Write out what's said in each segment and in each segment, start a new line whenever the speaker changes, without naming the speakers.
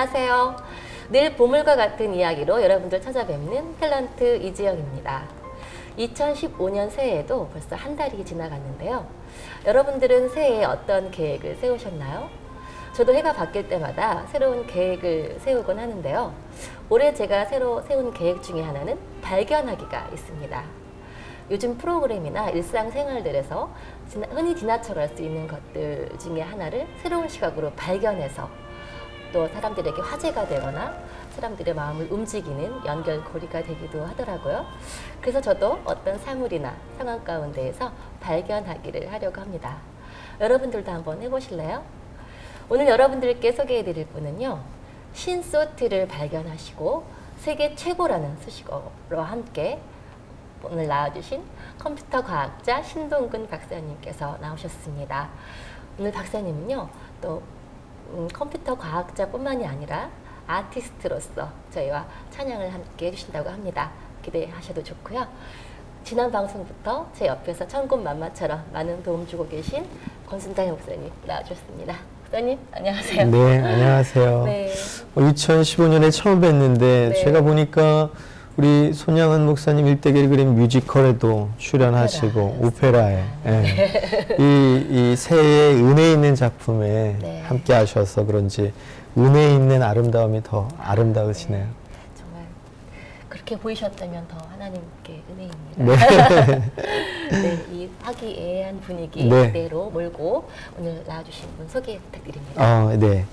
안녕하세요. 늘 보물과 같은 이야기로 여러분들 찾아뵙는 탤런트 이지영입니다. 2015년 새해에도 벌써 한 달이 지나갔는데요. 여러분들은 새해에 어떤 계획을 세우셨나요? 저도 해가 바뀔 때마다 새로운 계획을 세우곤 하는데요. 올해 제가 새로 세운 계획 중에 하나는 발견하기가 있습니다. 요즘 프로그램이나 일상생활들에서 흔히 지나쳐갈 수 있는 것들 중에 하나를 새로운 시각으로 발견해서 또 사람들에게 화제가 되거나 사람들의 마음을 움직이는 연결고리가 되기도 하더라고요. 그래서 저도 어떤 사물이나 상황 가운데에서 발견하기를 하려고 합니다. 여러분들도 한번 해보실래요? 오늘 여러분들께 소개해드릴 분은요, 신소트를 발견하시고 세계 최고라는 수식어로 함께 오늘 나와주신 컴퓨터 과학자 신동근 박사님께서 나오셨습니다. 오늘 박사님은요, 또 컴퓨터 과학자뿐만이 아니라 아티스트로서 저희와 찬양을 함께 해주신다고 합니다. 기대하셔도 좋고요. 지난 방송부터 제 옆에서 천군만마처럼 많은 도움 주고 계신 권순장 목사님 나와주셨습니다. 목사님 안녕하세요.
네, 안녕하세요.
네.
2015년에 처음 뵀는데
네.
제가 보니까 우리 손양은 목사님 일대기를 그린 뮤지컬에도 출연하시고 오페라에 이 새해에 은혜 있는 작품에
네.
함께 하셔서 그런지 은혜 있는 아름다움이 더 아름다우시네요.
정말 그렇게 보이셨다면 더 하나님께 은혜입니다.
네.
네, 이 화기애애한 분위기
네.
그대로 몰고 오늘 나와주신 분 소개 부탁드립니다.
네.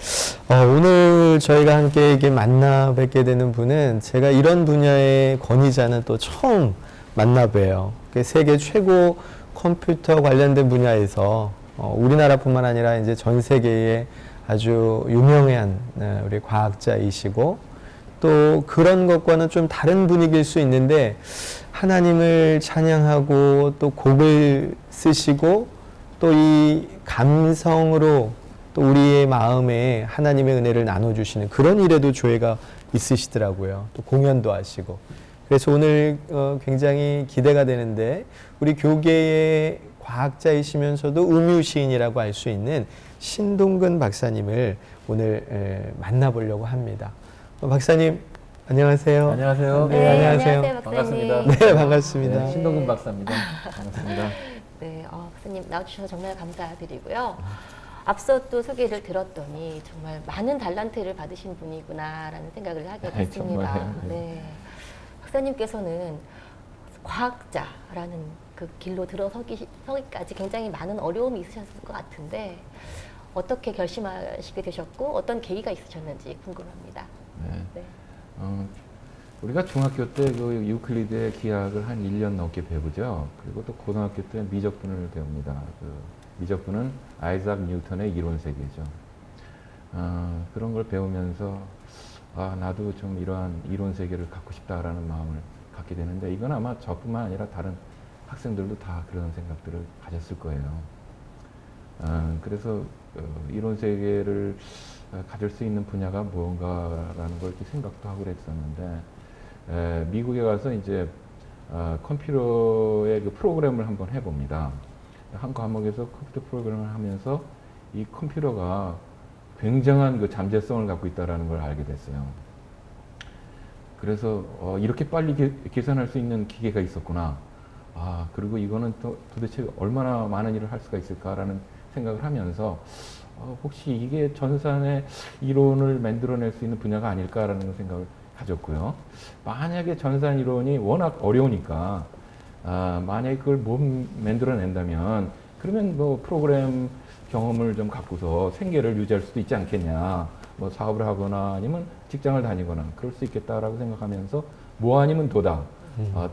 오늘 저희가 함께 이렇게 만나 뵙게 되는 분은 제가 이런 분야의 권위자는 또 처음 만나 뵈요. 세계 최고 컴퓨터 관련된 분야에서 우리나라뿐만 아니라 이제 전 세계에 아주 유명한 우리 과학자이시고 또 그런 것과는 좀 다른 분위기일 수 있는데 하나님을 찬양하고 또 곡을 쓰시고 또 이 감성으로 또 우리의 마음에 하나님의 은혜를 나눠주시는 그런 일에도 조예가 있으시더라고요. 또 공연도 하시고. 그래서 오늘 굉장히 기대가 되는데 우리 교계의 과학자이시면서도 음유시인이라고 할 수 있는 신동근 박사님을 오늘 만나보려고 합니다. 박사님 안녕하세요.
안녕하세요.
네,
안녕하세요.
박사님.
반갑습니다.
네, 반갑습니다.
네, 신동근 박사입니다. 반갑습니다.
네, 박사님 나와주셔서 정말 감사드리고요. 앞서 또 소개를 들었더니 정말 많은 달란트를 받으신 분이구나라는 생각을 하게 됐습니다.
정말요?
네. 박사님께서는 과학자라는 그 길로 들어서기까지 굉장히 많은 어려움이 있으셨을 것 같은데 어떻게 결심하시게 되셨고 어떤 계기가 있으셨는지 궁금합니다.
네.
네.
우리가 중학교 때 그 유클리드의 기하학을 한 1년 넘게 배우죠. 그리고 또 고등학교 때 미적분을 배웁니다. 그 미적분은 아이작 뉴턴의 이론 세계죠. 그런 걸 배우면서 나도 좀 이러한 이론 세계를 갖고 싶다라는 마음을 갖게 되는데 이건 아마 저뿐만 아니라 다른 학생들도 다 그런 생각들을 가졌을 거예요. 그래서 이론 세계를 가질 수 있는 분야가 무언가라는 걸 이렇게 생각도 하고 그랬었는데 미국에 가서 이제 컴퓨터의 그 프로그램을 한번 해봅니다. 한 과목에서 컴퓨터 프로그램을 하면서 이 컴퓨터가 굉장한 그 잠재성을 갖고 있다는 걸 알게 됐어요. 그래서 이렇게 빨리 계산할 수 있는 기계가 있었구나. 그리고 이거는 또 도대체 얼마나 많은 일을 할 수가 있을까라는 생각을 하면서 혹시 이게 전산의 이론을 만들어낼 수 있는 분야가 아닐까라는 생각을 가졌고요. 만약에 전산 이론이 워낙 어려우니까 만약에 그걸 못 만들어낸다면 그러면 뭐 프로그램 경험을 좀 갖고서 생계를 유지할 수도 있지 않겠냐. 뭐 사업을 하거나 아니면 직장을 다니거나 그럴 수 있겠다라고 생각하면서 뭐 아니면 도다.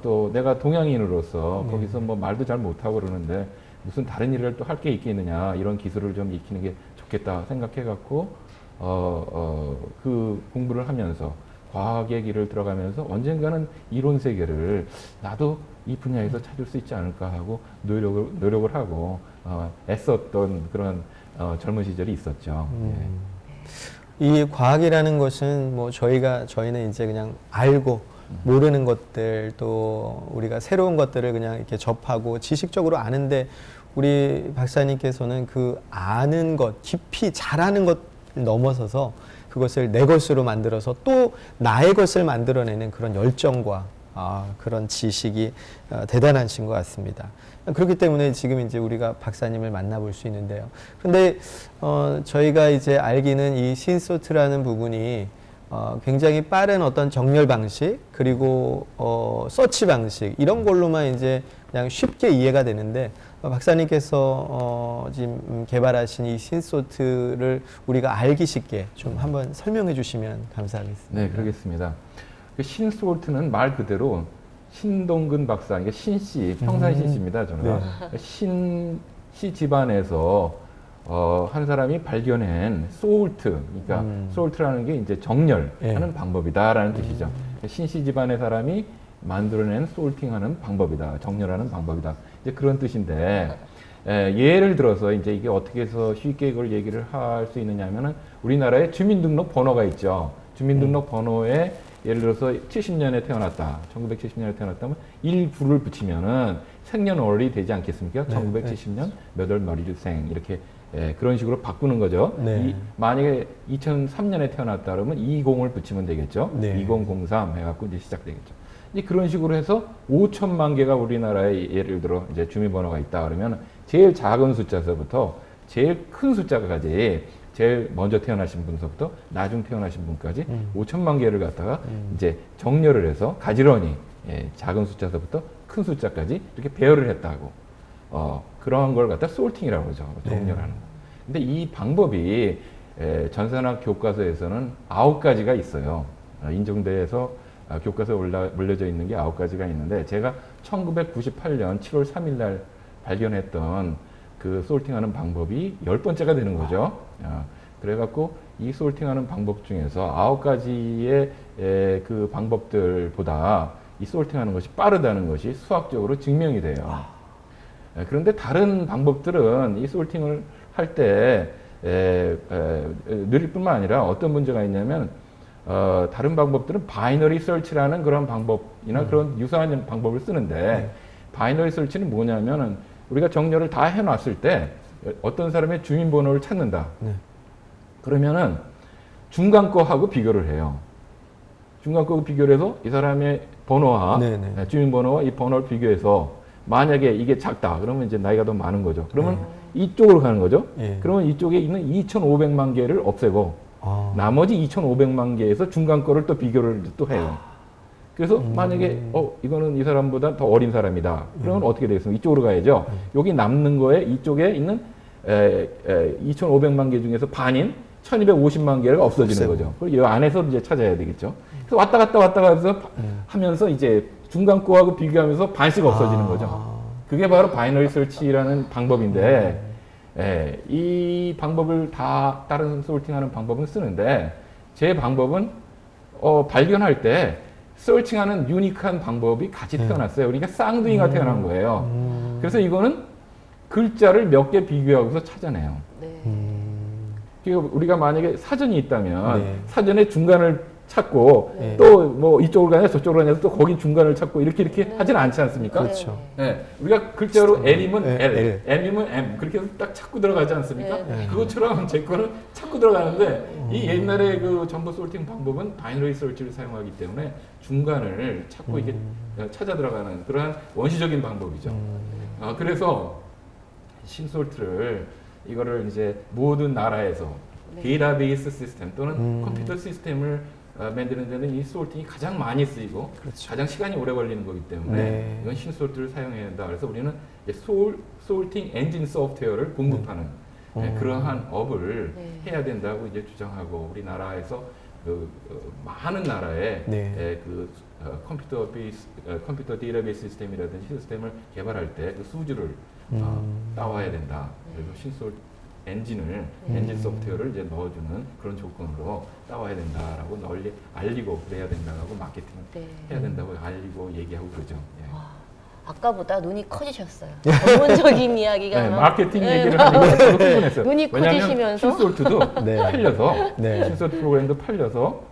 또 내가 동양인으로서 거기서 뭐 말도 잘 못하고 그러는데 무슨 다른 일을 또 할 게 있겠느냐 이런 기술을 좀 익히는 게 좋겠다 생각해갖고 그 공부를 하면서 과학의 길을 들어가면서 언젠가는 이론 세계를 나도 이 분야에서 찾을 수 있지 않을까 하고 노력을 하고 애썼던 그런 젊은 시절이 있었죠.
이 과학이라는 것은 뭐 저희는 이제 그냥 알고 모르는 것들 또 우리가 새로운 것들을 그냥 이렇게 접하고 지식적으로 아는데 우리 박사님께서는 그 아는 것, 깊이 잘 아는 것 넘어서서 그것을 내 것으로 만들어서 또 나의 것을 만들어내는 그런 열정과 그런 지식이 대단하신 것 같습니다. 그렇기 때문에 지금 이제 우리가 박사님을 만나볼 수 있는데요. 그런데 저희가 이제 알기는 이 신소트라는 부분이 굉장히 빠른 어떤 정렬 방식 그리고 서치 방식 이런 걸로만 이제 그냥 쉽게 이해가 되는데 박사님께서 지금 개발하신 이 신소트를 우리가 알기 쉽게 좀 한번 설명해 주시면 감사하겠습니다.
네, 그러겠습니다. 그 신솔트는 말 그대로 신동근 박사, 그러니까 신씨, 평산 신씨입니다. 저는
네.
신씨 집안에서 한 사람이 발견한 솔트, 그러니까 솔트라는 게 이제 정렬하는
네.
방법이다라는 뜻이죠. 신씨 집안의 사람이 만들어낸 솔팅하는 방법이다, 정렬하는 방법이다. 이제 그런 뜻인데 예를 들어서 이제 이게 어떻게 해서 쉽게 이걸 얘기를 할 수 있느냐면은 우리나라에 주민등록 번호가 있죠. 주민등록 번호에 예를 들어서 70년에 태어났다, 1970년에 태어났다면 19를 붙이면은 생년월일이 되지 않겠습니까?
네,
1970년 몇 월 몇 일생 이렇게 그런 식으로 바꾸는 거죠.
네.
만약에 2003년에 태어났다 그러면 20을 붙이면 되겠죠.
네.
2003 해갖고 이제 시작되겠죠. 이제 그런 식으로 해서 5천만 개가 우리나라에 예를 들어 이제 주민번호가 있다 그러면 제일 작은 숫자서부터 제일 큰 숫자까지 제일 먼저 태어나신 분서부터 나중 태어나신 분까지 5천만 개를 갖다가 이제 정렬을 해서 가지런히 작은 숫자서부터 큰 숫자까지 이렇게 배열을 했다고 그런 걸 갖다 솔팅이라고 그러죠. 정렬하는 거. 근데 이 방법이 전산학 교과서에서는 9가지가 있어요. 인정대에서 교과서에 올려져 있는 게 9가지가 있는데 제가 1998년 7월 3일 날 발견했던 그 솔팅하는 방법이 10번째가 되는 거죠. 그래갖고 이 솔팅하는 방법 중에서 9가지의 그 방법들보다 이 솔팅하는 것이 빠르다는 것이 수학적으로 증명이 돼요. 그런데 다른 방법들은 이 솔팅을 할 때 느릴 뿐만 아니라 어떤 문제가 있냐면 다른 방법들은 바이너리 설치라는 그런 방법이나 그런 유사한 방법을 쓰는데 바이너리 설치는 뭐냐면은 우리가 정렬을 다 해놨을 때 어떤 사람의 주민번호를 찾는다. 그러면은 중간 거하고 비교를 해요. 중간 거하고 비교를 해서 이 사람의 번호와 주민번호와 이 번호를 비교해서 만약에 이게 작다. 그러면 이제 나이가 더 많은 거죠. 그러면 이쪽으로 가는 거죠. 그러면 이쪽에 있는 2,500만 개를 없애고 나머지 2,500만 개에서 중간 거를 또 비교를 또 해요. 그래서 만약에 이거는 이 사람보다 더 어린 사람이다. 그러면 어떻게 되겠습니까? 이쪽으로 가야죠. 여기 남는 거에 이쪽에 있는 2,500만 개 중에서 반인 1,250만 개가 없어지는 거죠. 그리고 이 안에서 이제 찾아야 되겠죠. 그래서 왔다 갔다 해서 하면서 이제 중간 거하고 비교하면서 반씩 없어지는 거죠. 그게 바로 바이너리 설치라는 방법인데 이 방법을 다 다른 솔팅하는 방법은 쓰는데 제 방법은 발견할 때 설칭하는 유니크한 방법이 같이 태어났어요. 그러니까 쌍둥이가 태어난 거예요. 그래서 이거는 글자를 몇 개 비교하고서 찾아내요. 그러니까 우리가 만약에 사전이 있다면 사전에 중간을 찾고 또 뭐 이쪽으로 가냐 저쪽으로 가냐 또 거기 중간을 찾고 이렇게 하지는 않지 않습니까?
그렇죠.
우리가 글자로 L이면 L, M이면 M 그렇게 해서 딱 찾고 들어가지 않습니까? 그것처럼 제 거는 찾고 들어가는데 이 옛날에 그 정보 솔팅 방법은 바이너리 설치를 사용하기 때문에 중간을 찾고 이게 찾아 들어가는 그러한 원시적인 방법이죠. 그래서 신솔트를 이거를 이제 모든 나라에서 데이터베이스 시스템 또는 컴퓨터 시스템을 만드는 데는 이 솔팅이 가장 많이 쓰이고 가장 시간이 오래 걸리는 거기 때문에 이건 신솔트를 사용해야 한다. 그래서 우리는 솔팅 엔진 소프트웨어를 공급하는 그러한 업을 해야 된다고 이제 주장하고 우리나라에서 많은 나라에 컴퓨터 데이터베이스 시스템이라든지 시스템을 개발할 때 그 수주를 따와야 된다. 그래서 신솔 엔진 소프트웨어를 이제 넣어주는 그런 조건으로 따와야 된다라고 널리 알리고 그래야 된다고 마케팅을 해야 된다고 알리고 얘기하고 그러죠.
아까보다 눈이 커지셨어요. 전문적인 이야기가
마케팅 얘기를 하니까 저도 흥분했어요.
눈이 커지시면서
신솔트도 팔려서 신솔트 프로그램도 팔려서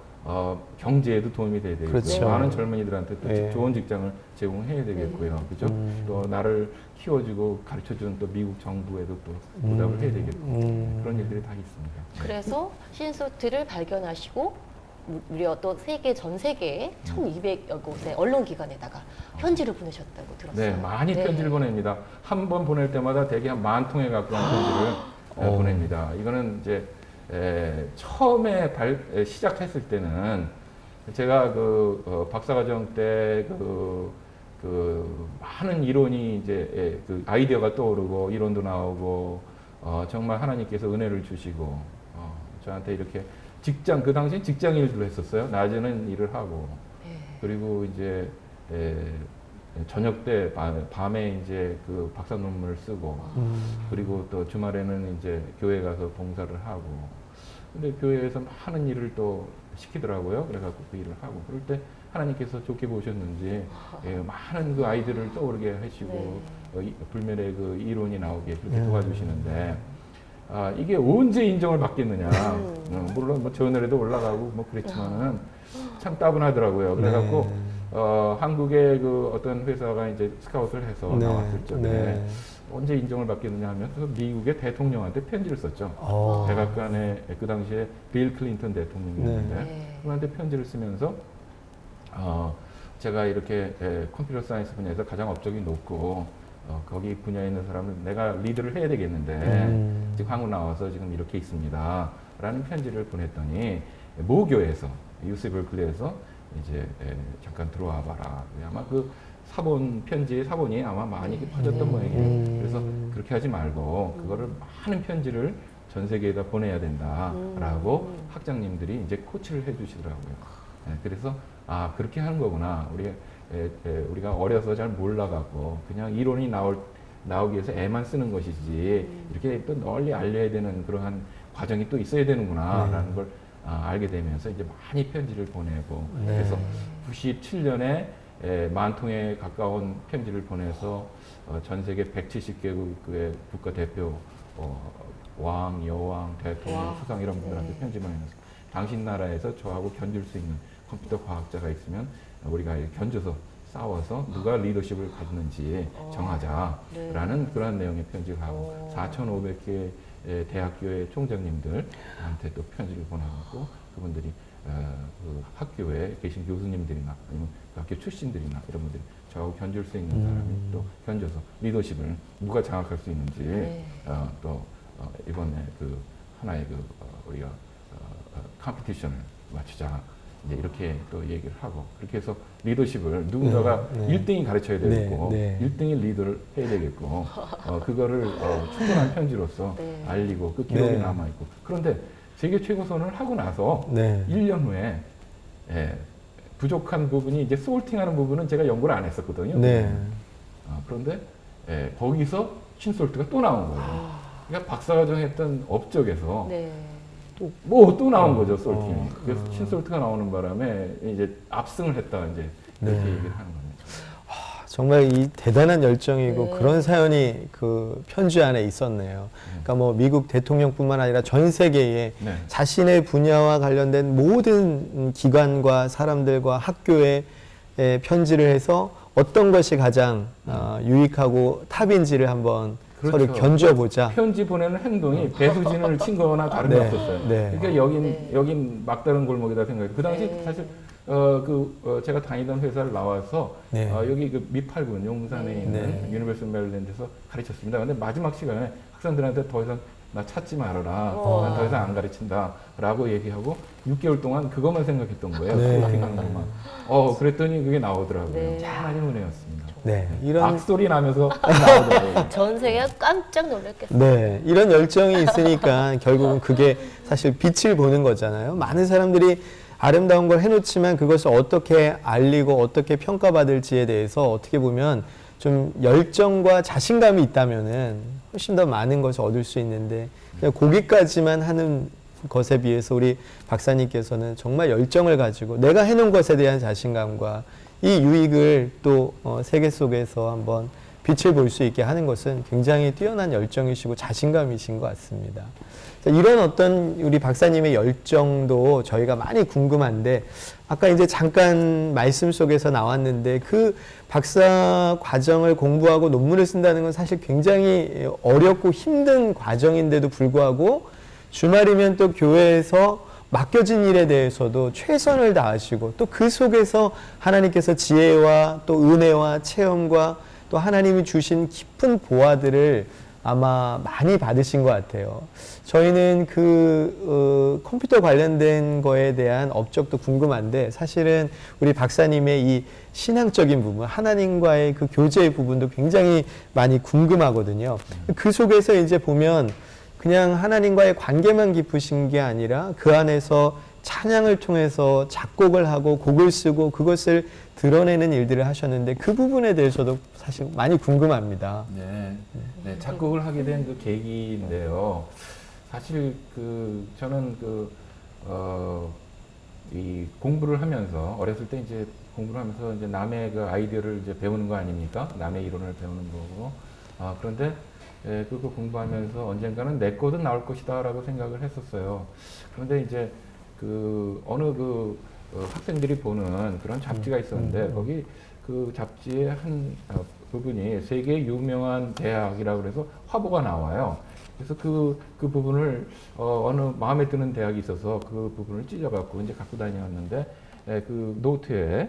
경제에도 도움이 돼야 되겠고요.
그렇죠.
많은 젊은이들한테 또
예.
좋은 직장을 제공해야 되겠고요. 그죠? 또 나를 키워주고 가르쳐주는 또 미국 정부에도 또 보답을 해야 되겠고 그런 일들이 다 있습니다.
그래서 신소트를 발견하시고 무려 또 전 세계에 1,200여 곳의 언론기관에다가 편지를 보내셨다고 들었어요.
네, 많이
네.
편지를 보냅니다. 한 번 보낼 때마다 대개 한 10,000통에 가까운 편지를 보냅니다. 이거는 이제 처음에 시작했을 때는 제가 박사과정 때 많은 이론이 이제 그 아이디어가 떠오르고 이론도 나오고 정말 하나님께서 은혜를 주시고 저한테 이렇게 그 당시엔 직장 일도 했었어요. 낮에는 일을 하고 그리고 이제 저녁 때 밤에 이제 그 박사 논문을 쓰고 그리고 또 주말에는 이제 교회 가서 봉사를 하고 근데 교회에서 많은 일을 또 시키더라고요. 그래갖고 그 일을 하고 그럴 때 하나님께서 좋게 보셨는지 많은 그 아이들을 떠오르게 하시고 불멸의 그 이론이 나오게 그렇게 도와주시는데 이게 언제 인정을 받겠느냐. 물론 뭐 저널에도 올라가고 뭐 그랬지만은 참 따분하더라고요. 그래갖고 한국의 그 어떤 회사가 이제 스카웃을 해서 나왔을 적에 언제 인정을 받겠느냐 하면서 미국의 대통령한테 편지를 썼죠. 백악관에 그 당시에 빌 클린턴 대통령이었는데 그분한테 편지를 쓰면서 제가 이렇게 컴퓨터 사이언스 분야에서 가장 업적이 높고 거기 분야에 있는 사람은 내가 리드를 해야 되겠는데 지금 한국 나와서 지금 이렇게 있습니다. 라는 편지를 보냈더니 모교에서 UC berkeley에서 이제 잠깐 들어와 봐라. 아마 그 사본이 아마 많이 퍼졌던 모양이에요. 그래서 그렇게 하지 말고 그거를 많은 편지를 전 세계에다 보내야 된다라고 학장님들이 이제 코치를 해주시더라고요. 그래서 그렇게 하는 거구나. 우리가 어려서 잘 몰라갖고 그냥 이론이 나오기 위해서 애만 쓰는 것이지 이렇게 또 널리 알려야 되는 그러한 과정이 또 있어야 되는구나라는 걸 알게 되면서 이제 많이 편지를 보내고 그래서 97년에 10,000통에 가까운 편지를 보내서 전 세계 170개국의 국가대표 왕, 여왕, 대통령, 수상 이런 분들한테 편지 보내면서 당신 나라에서 저하고 견줄 수 있는 컴퓨터 과학자가 있으면 우리가 견줘서 싸워서 누가 리더십을 갖는지 정하자라는 그런 내용의 편지를 하고 4,500개 대학교의 총장님들한테 또 편지를 보내고 그분들이 그 학교에 계신 교수님들이나 아니면 그 학교 출신들이나 이런 분들이 저하고 견줄 수 있는 사람이 또 견줘서 리더십을 누가 장악할 수 있는지 또 이번에 그 하나의 우리가 컴피티션을 맞추자 이제 이렇게 또 얘기를 하고 그렇게 해서 리더십을 누군가가 1등이 가르쳐야 되겠고 1등이 리더를 해야 되겠고 그거를 충분한 편지로서 알리고 그 기록이 남아있고 그런데 세계 최고 선언을 하고 나서 1년 후에 부족한 부분이 이제 소울팅하는 부분은 제가 연구를 안 했었거든요. 그런데 거기서 신솔트가 또 나온 거예요. 그러니까 박사과정 했던 업적에서 또 나온 거죠, 솔팅이. 그래서 신솔트가 나오는 바람에 이제 압승을 했다, 이제 이렇게 얘기를 하는 겁니다.
정말 이 대단한 열정이고 그런 사연이 그 편지 안에 있었네요. 그러니까 뭐 미국 대통령뿐만 아니라 전 세계에 자신의 분야와 관련된 모든 기관과 사람들과 학교에 편지를 해서 어떤 것이 가장 유익하고 탑인지를 한번 서로 견줘보자.
편지 보내는 행동이 배수진을 친 거나 다른 게 없었어요. 그러니까 여긴 막다른 골목이다 생각해요. 그 당시 사실 제가 다니던 회사를 나와서 여기 그 미팔군 용산에 있는 유니버시티 메릴랜드에서 가르쳤습니다. 근데 마지막 시간에 학생들한테 더 이상 나 찾지 말아라. 난 더 이상 안 가르친다. 라고 얘기하고 6개월 동안 그것만 생각했던 거예요. 그렇게 하는 것만. 그랬더니 그게 나오더라고요. 하나님 은혜였습니다.
이런
악소리 나면서 나오더라고요.
전 세계가 깜짝 놀랐겠어요.
이런 열정이 있으니까 결국은 그게 사실 빛을 보는 거잖아요. 많은 사람들이 아름다운 걸 해놓지만 그것을 어떻게 알리고 어떻게 평가받을지에 대해서 어떻게 보면 좀 열정과 자신감이 있다면은 훨씬 더 많은 것을 얻을 수 있는데 그냥 거기까지만 하는 것에 비해서 우리 박사님께서는 정말 열정을 가지고 내가 해놓은 것에 대한 자신감과 이 유익을 또 세계 속에서 한번 빛을 볼 수 있게 하는 것은 굉장히 뛰어난 열정이시고 자신감이신 것 같습니다. 자, 이런 어떤 우리 박사님의 열정도 저희가 많이 궁금한데 아까 이제 잠깐 말씀 속에서 나왔는데 그 박사 과정을 공부하고 논문을 쓴다는 건 사실 굉장히 어렵고 힘든 과정인데도 불구하고 주말이면 또 교회에서 맡겨진 일에 대해서도 최선을 다하시고 또 그 속에서 하나님께서 지혜와 또 은혜와 체험과 또 하나님이 주신 깊은 보화들을 아마 많이 받으신 것 같아요. 저희는 컴퓨터 관련된 거에 대한 업적도 궁금한데 사실은 우리 박사님의 이 신앙적인 부분, 하나님과의 그 교제의 부분도 굉장히 많이 궁금하거든요. 그 속에서 이제 보면 그냥 하나님과의 관계만 깊으신 게 아니라 그 안에서 찬양을 통해서 작곡을 하고 곡을 쓰고 그것을 드러내는 일들을 하셨는데 그 부분에 대해서도 사실 많이 궁금합니다.
네, 작곡을 하게 된 그 계기인데요. 사실 저는 이 공부를 하면서 어렸을 때 이제 공부를 하면서 이제 남의 그 아이디어를 이제 배우는 거 아닙니까? 남의 이론을 배우는 거고. 그런데 그거 공부하면서 언젠가는 내 것도 나올 것이다라고 생각을 했었어요. 그런데 이제 어느 학생들이 보는 그런 잡지가 있었는데 거기 그 잡지의 한 부분이 세계 유명한 대학이라고 그래서 화보가 나와요. 그래서 그 부분을 어느 마음에 드는 대학이 있어서 그 부분을 찢어갖고 이제 갖고 다녔는데 그 노트에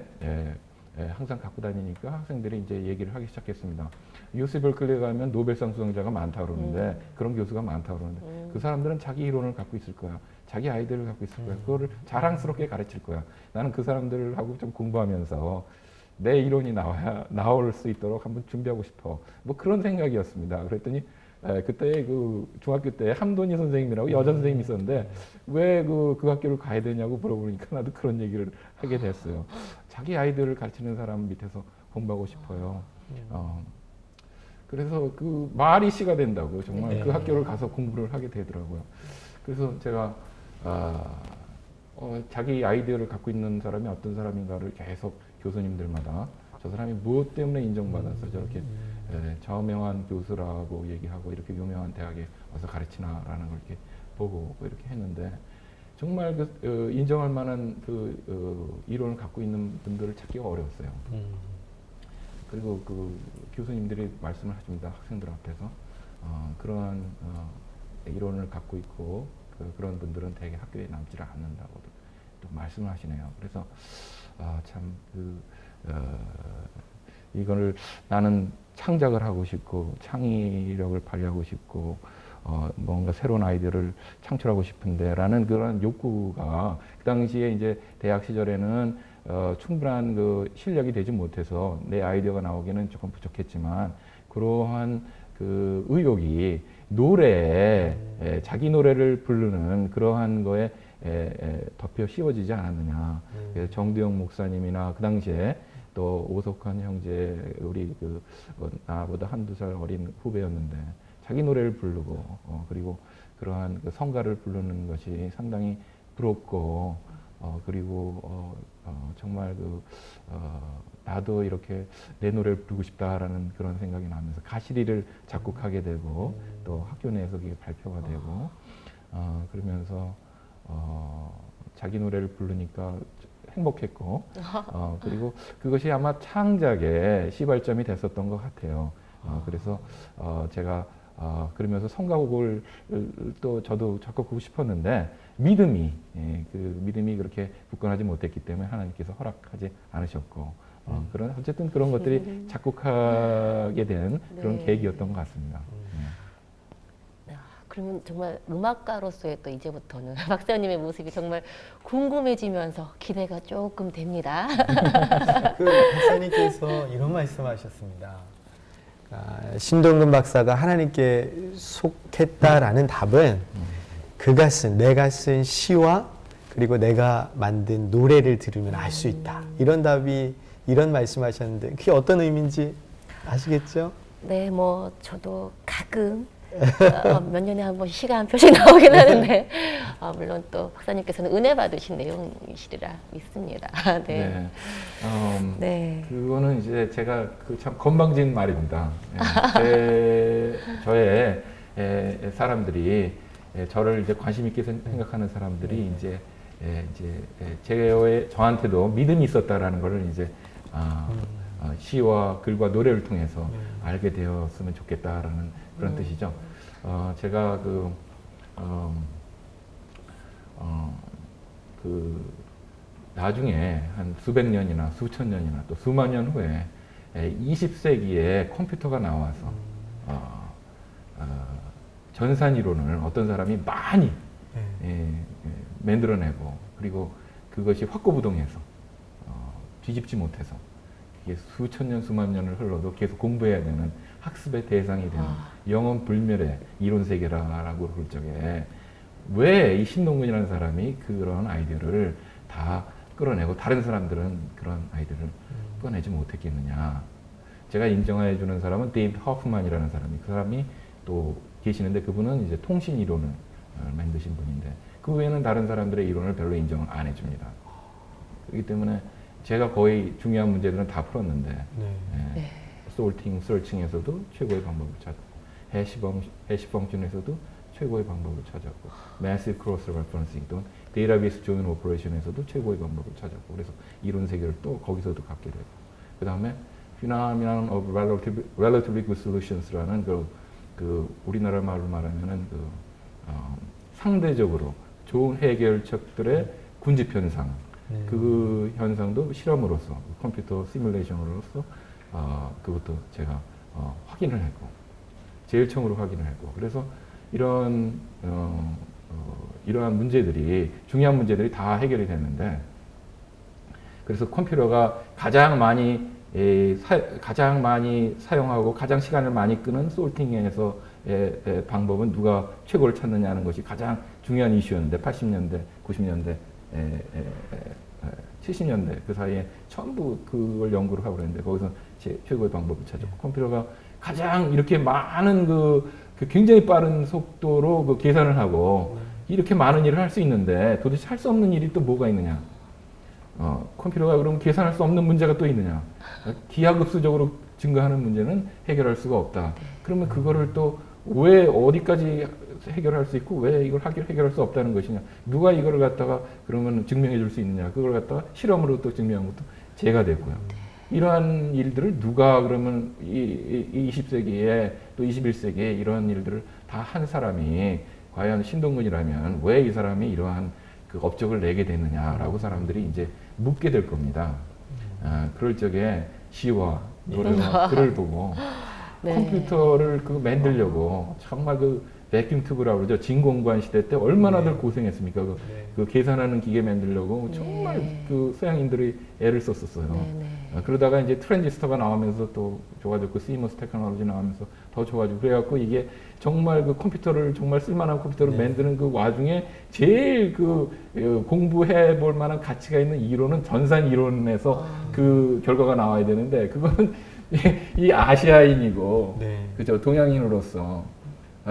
항상 갖고 다니니까 학생들이 이제 얘기를 하기 시작했습니다. UC berkeley 가면 노벨상 수상자가 많다 그러는데 그런 교수가 많다 그러는데 그 사람들은 자기 이론을 갖고 있을 거야. 자기 아이디어를 갖고 있을 거야. 그거를 자랑스럽게 가르칠 거야. 나는 그 사람들하고 좀 공부하면서 내 이론이 나올 수 있도록 한번 준비하고 싶어. 뭐 그런 생각이었습니다. 그랬더니 그때 그 중학교 때 함돈이 선생님이라고 여자 선생님이 있었는데 왜 그 학교를 가야 되냐고 물어보니까 나도 그런 얘기를 하게 됐어요. 자기 아이들을 가르치는 사람 밑에서 공부하고 싶어요. 그래서 그 말이 씨가 된다고 정말 그 학교를 가서 공부를 하게 되더라고요. 그래서 제가 자기 아이디어를 갖고 있는 사람이 어떤 사람인가를 계속 교수님들마다 저 사람이 무엇 때문에 인정받아서 저렇게 저명한 교수라고 얘기하고 이렇게 유명한 대학에 와서 가르치나라는 걸 이렇게 보고 이렇게 했는데 정말 인정할 만한 이론을 갖고 있는 분들을 찾기가 어려웠어요. 그리고 그 교수님들이 말씀을 하십니다. 학생들 앞에서 그러한 이론을 갖고 있고 그런 분들은 대개 학교에 남지 않는다고 또 말씀을 하시네요. 그래서 이거를 나는 창작을 하고 싶고 창의력을 발휘하고 싶고 뭔가 새로운 아이디어를 창출하고 싶은데라는 그런 욕구가 그 당시에 이제 대학 시절에는 충분한 그 실력이 되지 못해서 내 아이디어가 나오기는 조금 부족했지만 그러한 그 의욕이 노래에 자기 노래를 부르는 그러한 거에 덮여 씌워지지 않았느냐. 그래서 정두영 목사님이나 그 당시에 또 오석환 형제 우리 나보다 한두 살 어린 후배였는데 자기 노래를 부르고 그리고 그러한 그 성가를 부르는 것이 상당히 부럽고 그리고 정말 나도 이렇게 내 노래를 부르고 싶다라는 그런 생각이 나면서 가시리를 작곡하게 되고 또 학교 내에서 그게 발표가 되고 그러면서 자기 노래를 부르니까 행복했고 그리고 그것이 아마 창작의 시발점이 됐었던 것 같아요. 그래서 제가 그러면서 성가곡을 또 저도 작곡하고 싶었는데 믿음이 그렇게 굳건하지 못했기 때문에 하나님께서 허락하지 않으셨고 그런 어쨌든 그런 것들이 작곡하게 된 그런 계기였던 것 같습니다.
그러면 정말 음악가로서의 또 이제부터는 박사님의 모습이 정말 궁금해지면서 기대가 조금 됩니다.
그 박사님께서 이런 말씀하셨습니다. 신동근 박사가 하나님께 속했다라는 답은 내가 쓴 시와 그리고 내가 만든 노래를 들으면 알 수 있다. 이런 말씀하셨는데 그게 어떤 의미인지 아시겠죠?
네, 뭐 저도 가끔 몇 년에 한 번 시가 한 표씩 나오긴 하는데 물론 또 박사님께서는 은혜 받으신 내용이시리라 믿습니다. 네.
네. 그거는 이제 제가 참 건방진 말입니다. 저의 사람들이 저를 이제 관심 있게 생각하는 사람들이 이제 저한테도 믿음이 있었다라는 것을 이제 시와 글과 노래를 통해서 알게 되었으면 좋겠다라는 그런 뜻이죠. 제가 나중에 한 수백 년이나 수천 년이나 또 수만 년 후에 20세기에 컴퓨터가 나와서 전산 이론을 어떤 사람이 많이 만들어내고 그리고 그것이 확고부동해서 뒤집지 못해서 이게 수천 년 수만 년을 흘러도 계속 공부해야 되는 학습의 대상이 되는 영원 불멸의 이론 세계라고 그럴 적에 왜 이 신동근이라는 사람이 그런 아이디어를 다 끌어내고 다른 사람들은 그런 아이디어를 꺼내지 못했겠느냐. 제가 인정해 주는 사람은 데이비드 허프만이라는 사람이 그 사람이 또 계시는데 그분은 이제 통신 이론을 만드신 분인데 그 외에는 다른 사람들의 이론을 별로 인정을 안 해줍니다. 그렇기 때문에 제가 거의 중요한 문제들은 다 풀었는데 솔팅, 서칭에서도 최고의 방법을 찾았고 해시 펑션에서도 최고의 방법을 찾았고 Massive Cross Referencing 또는 데이터베이스 조인 오퍼레이션에서도 최고의 방법을 찾았고 그래서 이론 세계를 또 거기서도 갖게 되고 그 다음에 Phenomenon of Relatively Good Solutions라는 그 우리나라 말로 말하면은 상대적으로 좋은 해결책들의 군집 현상 그 현상도 실험으로서 컴퓨터 시뮬레이션으로서 그것도 제가 확인을 했고 제일 처음으로 확인을 했고 그래서 이러한 문제들이 중요한 문제들이 다 해결이 됐는데 그래서 컴퓨터가 가장 많이 사용하고 가장 시간을 많이 끄는 솔팅에서의 방법은 누가 최고를 찾느냐는 것이 가장 중요한 이슈였는데 80년대, 90년대, 70년대 그 사이에 전부 그걸 연구를 하고 그랬는데 거기서 제 최고의 방법을 찾았고 컴퓨터가 가장 이렇게 많은 그 굉장히 빠른 속도로 그 계산을 하고 이렇게 많은 일을 할 수 있는데 도대체 할 수 없는 일이 또 뭐가 있느냐? 컴퓨터가 그럼 계산할 수 없는 문제가 또 있느냐? 기하급수적으로 증가하는 문제는 해결할 수가 없다. 그러면 그거를 또 왜 어디까지 해결할 수 있고 왜 이걸 해결할 수 없다는 것이냐? 누가 이걸 갖다가 그러면 증명해 줄 수 있느냐? 그걸 갖다가 실험으로 또 증명한 것도 제가 됐고요. 이러한 일들을 누가 그러면 이 20세기에 또 21세기에 이러한 일들을 다 한 사람이 과연 신동근이라면 왜 이 사람이 이러한 그 업적을 내게 됐느냐라고 사람들이 이제 묻게 될 겁니다. 그럴 적에 시와 노래와 글을 보고 컴퓨터를 만들려고 정말 베큐um 튜브라고 그러죠. 진공관 시대 때 얼마나들 고생했습니까? 그 계산하는 기계 만들려고 정말 그 서양인들이 애를 썼었어요. 그러다가 이제 트랜지스터가 나오면서 또 좋아졌고 시머스 테크놀로지 나오면서 더 좋아지고 그래갖고 이게 정말 그 컴퓨터를 정말 쓸만한 컴퓨터를 만드는 그 와중에 제일 공부해 볼 만한 가치가 있는 이론은 전산 이론에서 그 결과가 나와야 되는데 그거는 이 아시아인이고 그죠 동양인으로서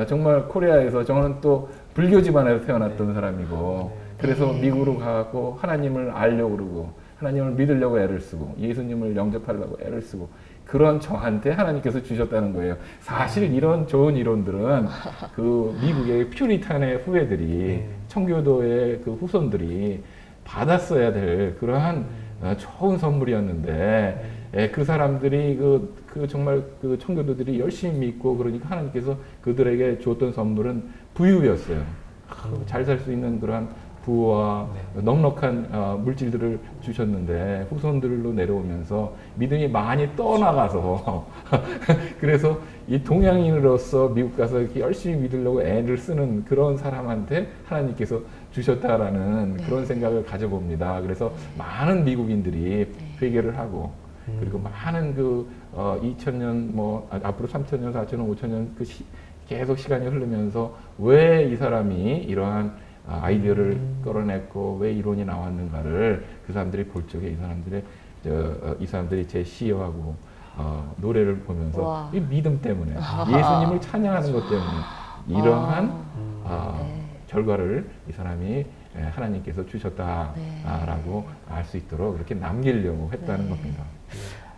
정말 코리아에서 저는 또 불교 집안에서 태어났던 사람이고 그래서 미국으로 가고 하나님을 알려고 그러고 하나님을 믿으려고 애를 쓰고 예수님을 영접하려고 애를 쓰고 그런 저한테 하나님께서 주셨다는 거예요. 사실 이런 좋은 이론들은 그 미국의 퓨리탄의 후예들이 청교도의 그 후손들이 받았어야 될 그러한 좋은 선물이었는데 그 사람들이 정말 그 청교도들이 열심히 믿고 그러니까 하나님께서 그들에게 줬던 선물은 부유였어요. 잘 살 수 있는 그러한 부와 넉넉한 물질들을 주셨는데 후손들로 내려오면서 믿음이 많이 떠나가서 그래서 이 동양인으로서 미국 가서 이렇게 열심히 믿으려고 애를 쓰는 그런 사람한테 하나님께서 주셨다라는 그런 생각을 가져봅니다. 그래서 많은 미국인들이 회개를 하고 그리고 많은 2000년 앞으로 3000년, 4000년, 5000년 계속 시간이 흐르면서 왜 이 사람이 이러한 아이디어를 끌어냈고 왜 이론이 나왔는가를 그 사람들이 볼 적에 이 사람들이 제 시하고 노래를 보면서 이 믿음 때문에 예수님을 찬양하는 것 때문에 이러한 결과를 이 사람이 하나님께서 주셨다라고 알 수 있도록 그렇게 남기려고 했다는 겁니다.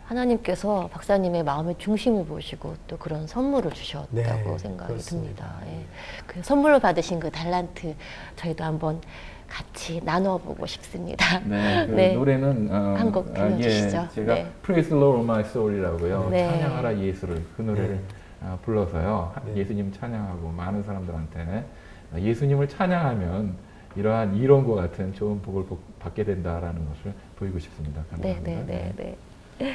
하나님께서 박사님의 마음의 중심을 보시고 또 그런 선물을 주셨다고
네,
생각이
그렇습니다.
듭니다. 예. 그 선물로 받으신 그 달란트 저희도 한번 같이 나눠보고 싶습니다.
네, 그
네.
노래는
한곡 들려주시죠.
예, 제가
네.
Praise the Lord my soul이라고요.
네.
찬양하라 예수를 그 노래를 불러서요.
네.
예수님 찬양하고 많은 사람들한테 예수님을 찬양하면 이러한 이론과 같은 좋은 복을 받게 된다라는 것을 보이고 싶습니다.
네,
감사합니다.
네, 네, 네.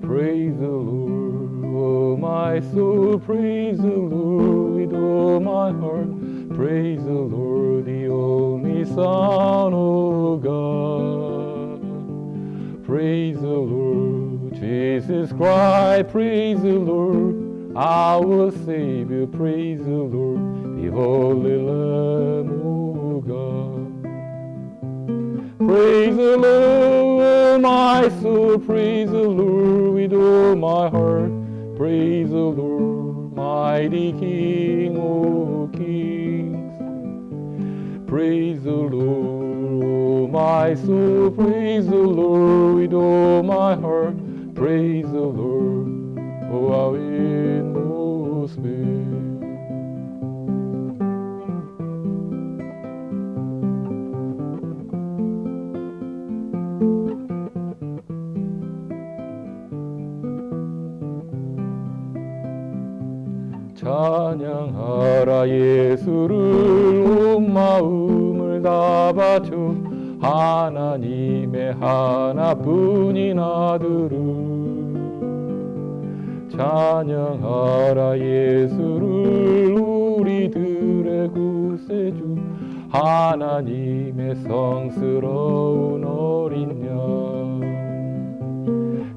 Praise the Lord, oh my soul, praise the Lord with all my heart. Praise the Lord, the only Son of God. Praise the Lord, Jesus Christ, praise the Lord, our Savior, praise the Lord, the Holy Lamb of God. Praise the Lord, my soul, praise the Lord with all my heart. Praise the Lord, mighty King of kings. Praise the Lord, oh my soul, praise the Lord with all my heart. Praise the Lord, oh our inmost being. 찬양하라 예수를 온 마음을 다 바쳐 하나님의 하나뿐인 아들을 찬양하라 예수를 우리들의 구세주 하나님의 성스러운 어린 양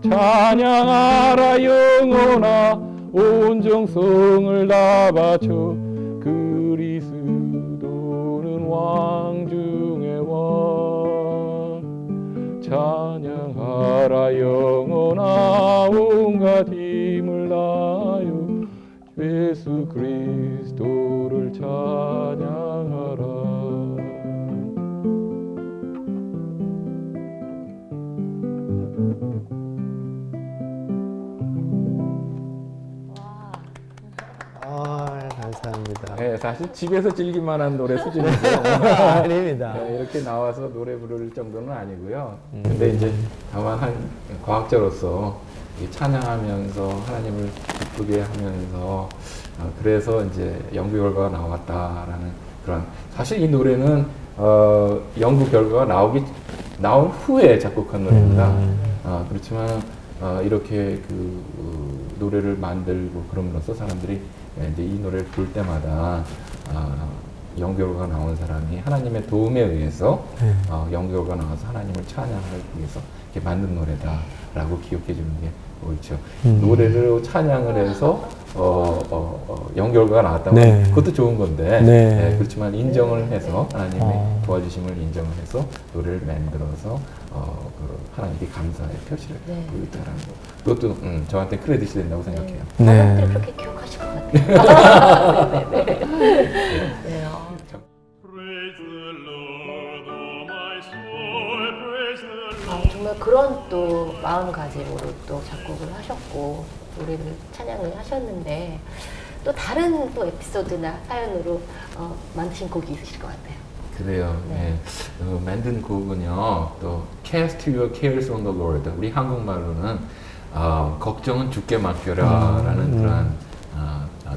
찬양하라 영혼아 온 정성을 다 바쳐 그리스도는 왕 중의 왕 찬양하라 영혼아 온갖 힘을 다하여 예수 그리스도를 찬양하라.
감사합니다.
네, 사실 집에서 즐길만한 노래 수준이고요.
아닙니다.
네, 이렇게 나와서 노래 부를 정도는 아니고요. 근데 이제 다만 한 과학자로서 이 찬양하면서 하나님을 기쁘게 하면서 그래서 이제 연구 결과가 나왔다라는 그런 사실 이 노래는 연구 결과가 나온 후에 작곡한 노래입니다. 그렇지만 이렇게 그 노래를 만들고 그럼으로써 사람들이 이제 이 노래를 부를 때마다 연결가 나온 사람이 하나님의 도움에 의해서 연결가 나와서 하나님을 찬양하기 위해서 이렇게 만든 노래다라고 기억해 주는 게 옳죠. 노래를 찬양을 해서 연결가 나왔다면
네.
그것도 좋은 건데
네.
그렇지만 인정을 해서 하나님의 도와주심을 인정을 해서 노래를 만들어서 그 하나님께 감사의 표시를
네.
보였다라는 거. 그것도 저한테 크레딧이 된다고 생각해요.
사람들이 그렇게 기억하실 것 같아요. 네, 네, 네. 네,
Praise the Lord, oh my soul, praise the Lord.
정말 그런 또 마음가짐으로 또 작곡을 하셨고 노래를 찬양을 하셨는데 또 다른 또 에피소드나 사연으로 만드신 곡이 있으실 것 같아요.
그래요.
네.
네. 만든 곡은요. 또 Cast your cares on the Lord. 우리 한국말로는 걱정은 주께 맡겨라라는 그런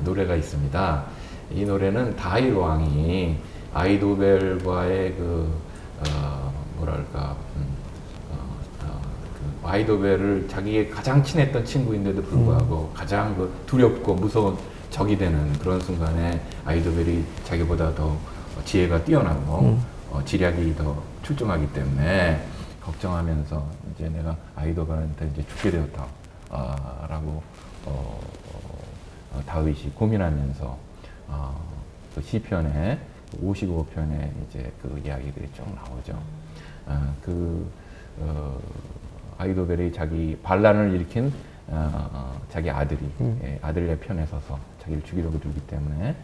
노래가 있습니다. 이 노래는 다윗 왕이 아이도벨과의 그 아이도벨을 자기의 가장 친했던 친구인데도 불구하고 가장 그 두렵고 무서운 적이 되는 그런 순간에 아이도벨이 자기보다 더 지혜가 뛰어나고 지략이 더 출중하기 때문에 걱정하면서 이제 내가 아이도벨한테 이제 죽게 되었다. 라고 다윗이 고민하면서 그 시편에 55편에 이제 그 이야기들이 쭉 나오죠. 아히도벨이 자기 반란을 일으킨 자기 아들이 아들의 편에 서서 자기를 죽이려고 들기 때문에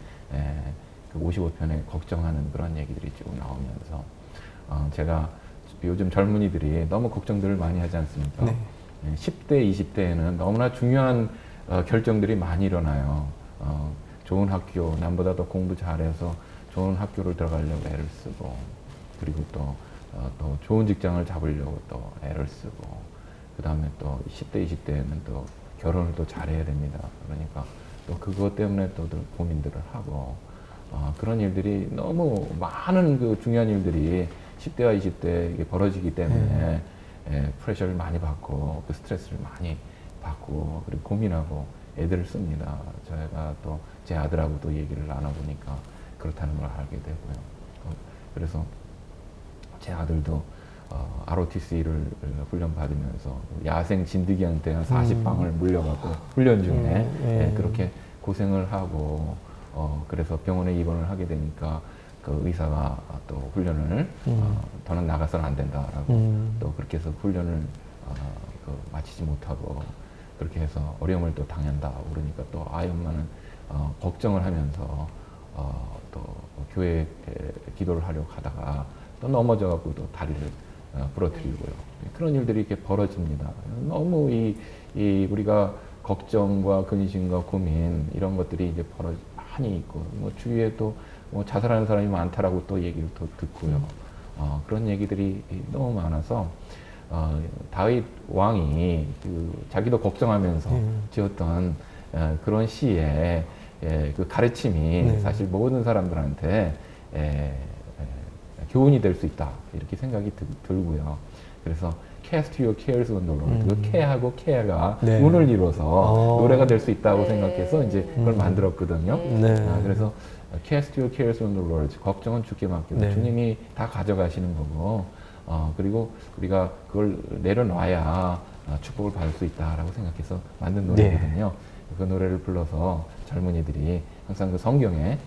그 55편에 걱정하는 그런 얘기들이 쭉 나오면서 제가 요즘 젊은이들이 너무 걱정들을 많이 하지 않습니까?
네.
10대, 20대에는 너무나 중요한 결정들이 많이 일어나요. 좋은 학교, 남보다 더 공부 잘해서 좋은 학교를 들어가려고 애를 쓰고, 그리고 또 좋은 직장을 잡으려고 또 애를 쓰고, 그 다음에 또 10대, 20대에는 또 결혼을 또 잘해야 됩니다. 그러니까 또 그것 때문에 또 고민들을 하고, 그런 일들이 너무 많은 그 중요한 일들이 10대와 20대에 이게 벌어지기 때문에 프레셔를 많이 받고, 그 스트레스를 많이 받고, 그리고 고민하고 애들을 씁니다. 제가 또 제 아들하고 또 얘기를 나눠보니까 그렇다는 걸 알게 되고요. 그래서 제 아들도 ROTC를 훈련받으면서 야생 진드기한테 한 40방을 물려갖고 훈련 중에 그렇게 고생을 하고 그래서 병원에 입원을 하게 되니까 그 의사가 또 훈련을 더는 나가서는 안 된다라고 또 그렇게 해서 훈련을 마치지 못하고 그렇게 해서 어려움을 또 당한다 그러니까 또 아이 엄마는 걱정을 하면서 또 교회에 기도를 하려고 하다가 또 넘어져갖고 또 다리를 부러뜨리고요. 그런 일들이 이렇게 벌어집니다. 너무 우리가 걱정과 근심과 고민 이런 것들이 이제 많이 있고 뭐 주위에 또 뭐 자살하는 사람이 많다라고 또 얘기를 또 듣고요. 그런 얘기들이 너무 많아서 다윗 왕이 자기도 걱정하면서 지었던 그런 시에 그 가르침이 사실 모든 사람들한테 교훈이 될 수 있다 이렇게 생각이 들고요. 그래서 Cast your cares on the Lord. 그 care하고 care가 운을 이뤄서 노래가 될 수 있다고 생각해서 이제 그걸 만들었거든요. 그래서 Cast your cares on the Lord. 걱정은 주께 맡기고 주님이 다 가져가시는 거고, 그리고 우리가 그걸 내려놔야 축복을 받을 수 있다라고 생각해서 만든 노래거든요. 그 노래를 불러서 젊은이들이 항상 그 성경에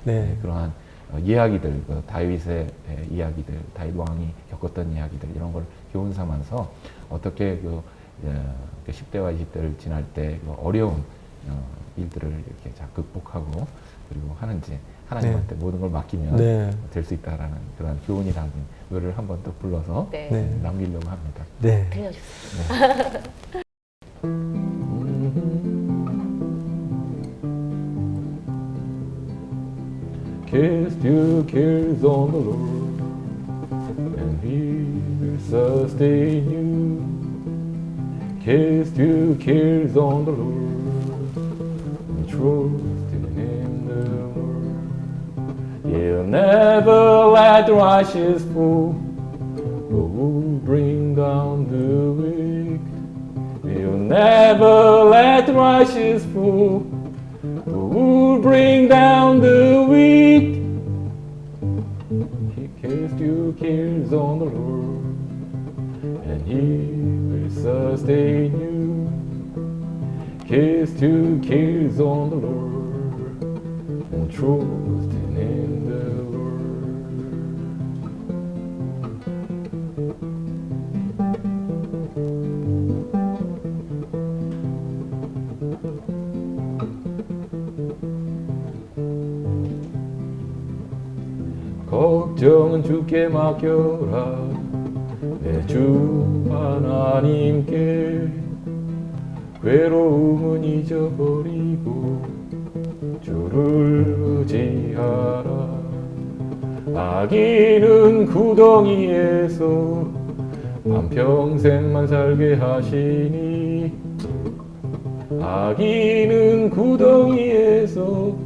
그러한 이야기들, 그 다윗의 이야기들, 다윗 왕이 겪었던 이야기들 이런 걸 교훈 삼아서 어떻게 그 10대와 20대를 지날 때 그 어려운 일들을 이렇게 잘 극복하고 그리고 하는지 하나님한테 모든 걸 맡기면 될 수 있다라는 그런 교훈이 담긴 노래를 한번 또 불러서 남기려고 합니다.
들려주세요.
Cast your cares on the Lord, and He will sustain you. Cast your cares on the Lord, and trust in the Lord. He'll never let the righteous fall, but will bring down the wicked. He'll never let the righteous fall, who bring down the weak. He cast your cares on the Lord, and He will sustain you. Cast your cares on the Lord, and trust in the Lord. 걱정은 주께 맡겨라 내 주 하나님께 괴로움은 잊어버리고 주를 의지하라 악인은 구덩이에서 한평생만 살게 하시니 악인은 구덩이에서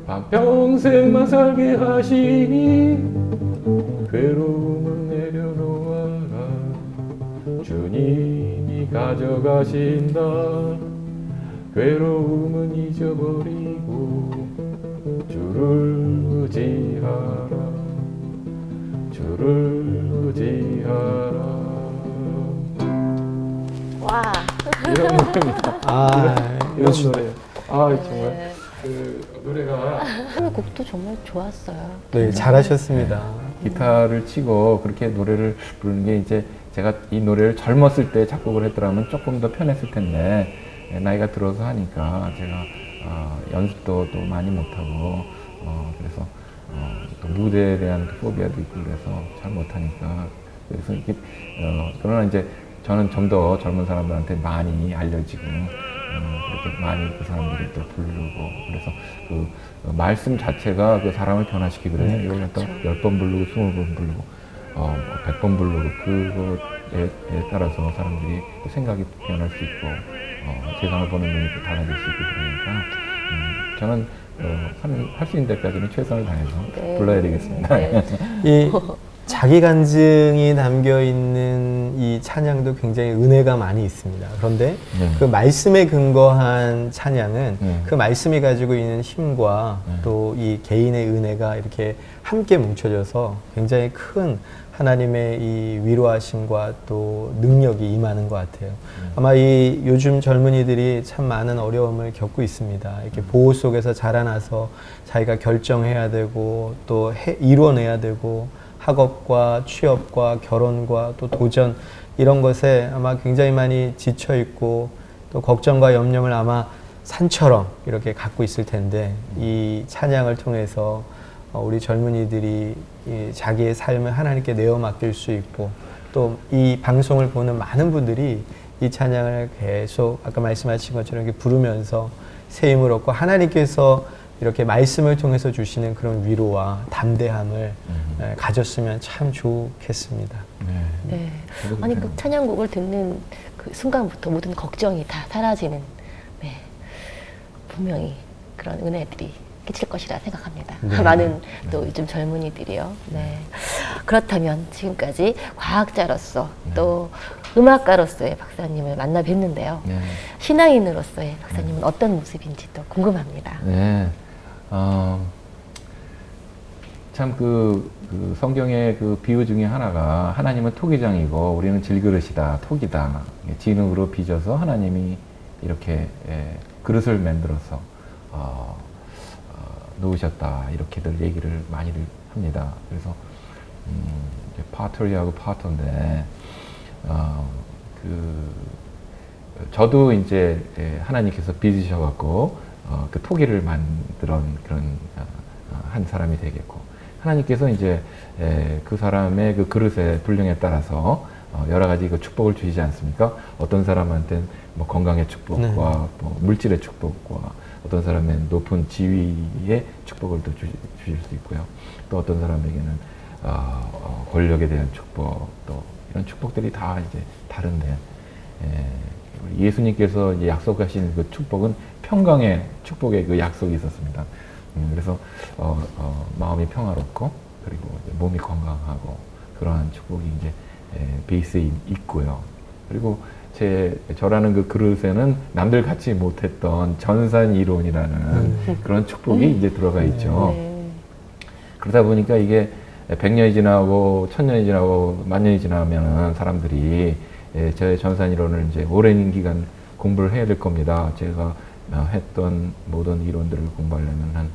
한평생만 살게 하시니 괴로움은 내려놓아라 주님이 가져가신다 괴로움은 잊어버리고 주를 의지하라 주를 의지하라.
와.
이런 노래입니다.
아,
이런
요즘
노래. 아 정말
네.
그 노래가
한 곡도 정말 좋았어요.
네, 잘하셨습니다.
기타를 치고 그렇게 노래를 부르는 게 이제 제가 이 노래를 젊었을 때 작곡을 했더라면 조금 더 편했을 텐데 나이가 들어서 하니까 제가 연습도 또 많이 못하고 그래서 또 무대에 대한 포비아도 있고 그래서 잘 못하니까 그래서 이렇게 그러나 이제 저는 좀 더 젊은 사람들한테 많이 알려지고 그렇게 많이 그 사람들이 또 부르고 그래서 그 말씀 자체가 그 사람을 변화시키거든요. 이걸 또 10번 부르고 20번 부르고 100번 부르고 그거에 따라서 사람들이 또 생각이 변할 수 있고 세상을 보는 눈이 또 달라질 수 있고 그러니까 저는 할 수 있는 데까지는 최선을 다해서
네.
불러야 되겠습니다.
네.
이 자기 간증이 담겨 있는 이 찬양도 굉장히 은혜가 많이 있습니다. 그런데
네.
그 말씀에 근거한 찬양은
네.
그 말씀이 가지고 있는 힘과
네.
또 이 개인의 은혜가 이렇게 함께 뭉쳐져서 굉장히 큰 하나님의 이 위로하심과 또 능력이 임하는 것 같아요. 아마 이 요즘 젊은이들이 참 많은 어려움을 겪고 있습니다. 이렇게 보호 속에서 자라나서 자기가 결정해야 되고 또 이뤄내야 되고 학업과 취업과 결혼과 또 도전 이런 것에 아마 굉장히 많이 지쳐 있고 또 걱정과 염려를 아마 산처럼 이렇게 갖고 있을 텐데 이 찬양을 통해서 우리 젊은이들이 이 자기의 삶을 하나님께 내어 맡길 수 있고 또 이 방송을 보는 많은 분들이 이 찬양을 계속 아까 말씀하신 것처럼 이렇게 부르면서 새 힘을 얻고 하나님께서 이렇게 말씀을 통해서 주시는 그런 위로와 담대함을 가졌으면 참 좋겠습니다.
네.
네.
저도
아니
그렇게
그 찬양곡을 듣는 그 순간부터 모든 걱정이 다 사라지는 네. 분명히 그런 은혜들이 끼칠 것이라 생각합니다.
네.
많은 또 요즘 젊은이들이요. 네. 그렇다면 지금까지 과학자로서 또 음악가로서의 박사님을 만나 뵀는데요.
네.
신앙인으로서의 박사님은 어떤 모습인지 또 궁금합니다.
네. 참 그 성경의 그 비유 중에 하나가 하나님은 토기장이고 우리는 질그릇이다, 톡이다. 진흙으로 빚어서 하나님이 이렇게 그릇을 만들어서 놓으셨다. 이렇게들 얘기를 많이들 합니다. 그래서 파터리하고 파터인데 저도 이제 하나님께서 빚으셔갖고 그 토기를 만드는 그런 한 사람이 되겠고 하나님께서 이제 그 사람의 그 그릇의 분량에 따라서 여러 가지 그 축복을 주시지 않습니까? 어떤 사람한테는 뭐 건강의 축복과
네.
뭐 물질의 축복과 어떤 사람의 높은 지위의 축복을 또 주실 수 있고요. 또 어떤 사람에게는 권력에 대한 축복, 또 이런 축복들이 다 이제 다른데 예수님께서 이제 약속하신 그 축복은 평강의 축복의 그 약속이 있었습니다. 그래서 마음이 평화롭고 그리고 이제 몸이 건강하고 그러한 축복이 이제 베이스에 있고요. 그리고 저라는 그 그릇에는 남들 갖지 못했던 전산 이론이라는 그런 축복이 이제 들어가 있죠.
네.
그러다 보니까 이게 100년이 지나고 1000년이 지나고 만년이 지나면 사람들이 저의 전산 이론을 이제 오랜 기간 공부를 해야 될 겁니다. 제가 했던 모든 이론들을 공부하려면 한